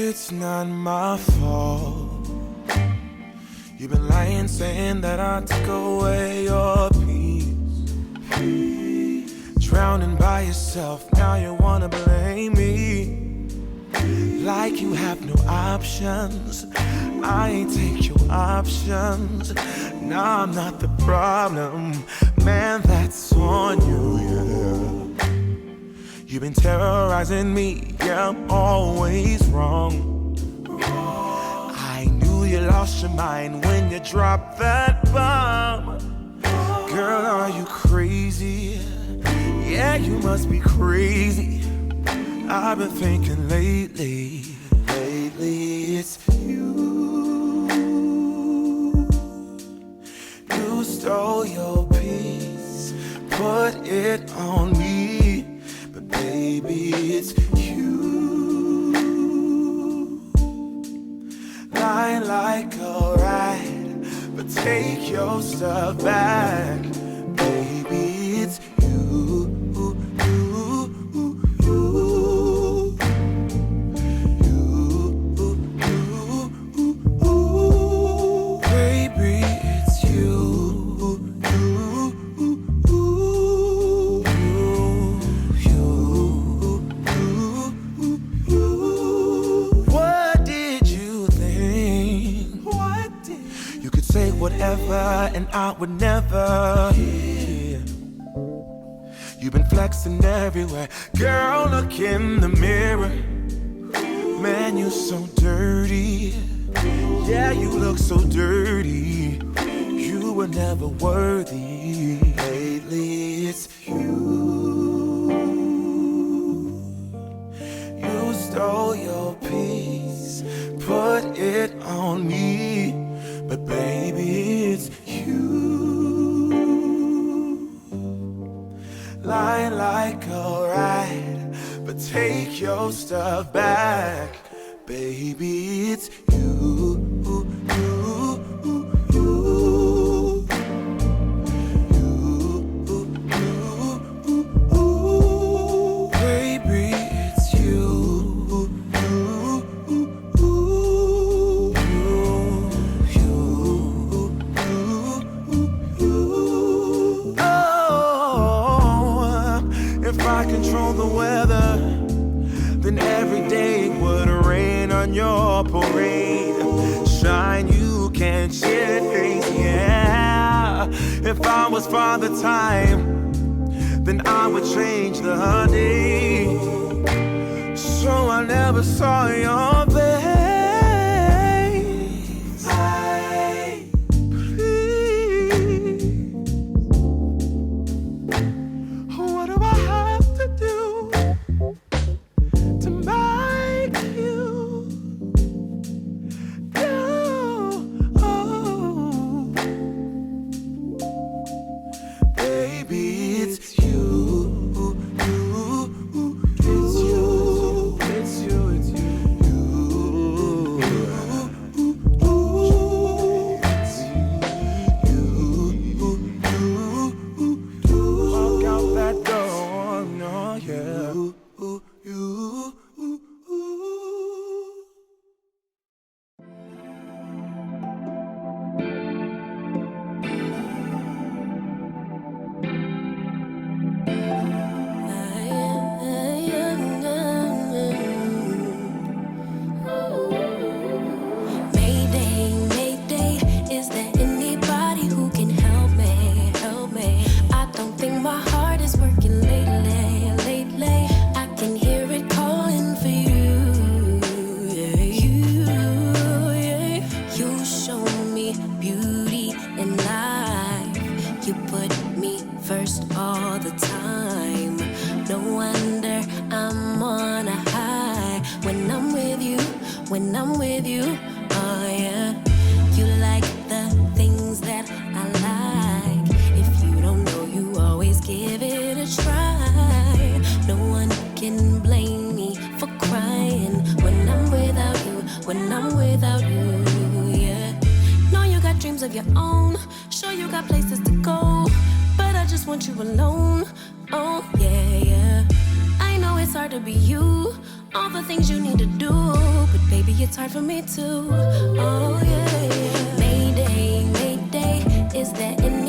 it's not my fault. You've been lying, saying that I took away your peace. Drowning by yourself, now you wanna blame me. Like you have no options. I ain't take your options. Now I'm not the problem. Man, that's on you, yeah. You've been terrorizing me, yeah, I'm always wrong. I knew you lost your mind when you dropped that bomb. Girl, are you crazy? Yeah, you must be crazy. I've been thinking lately it's you. You stole your peace, put it on me, but baby, it's you. Lying like a rat, but take your stuff back, baby, it's you. And I would never hear. You've been flexing everywhere. Girl, look in the mirror. Man, you're so dirty. Yeah, you look so dirty. You were never worthy. Lately, it's you. You stole your peace, put it on me, but baby, it's you. Lying like a rat, but take your stuff back, baby, it's you. Control the weather, then every day would rain on your parade. Shine, you can't change, yeah. If I was Father Time, then I would change the day, so I never saw your face. When I'm with you, oh yeah. You like the things that I like. If you don't know, you always give it a try. No one can blame me for crying when I'm without you, when I'm without you, yeah. Know you got dreams of your own, sure you got places to go, but I just want you alone, oh yeah, yeah. I know it's hard to be you, all the things you need to do, but baby, it's hard for me too. Oh yeah, yeah. Mayday, mayday, is there any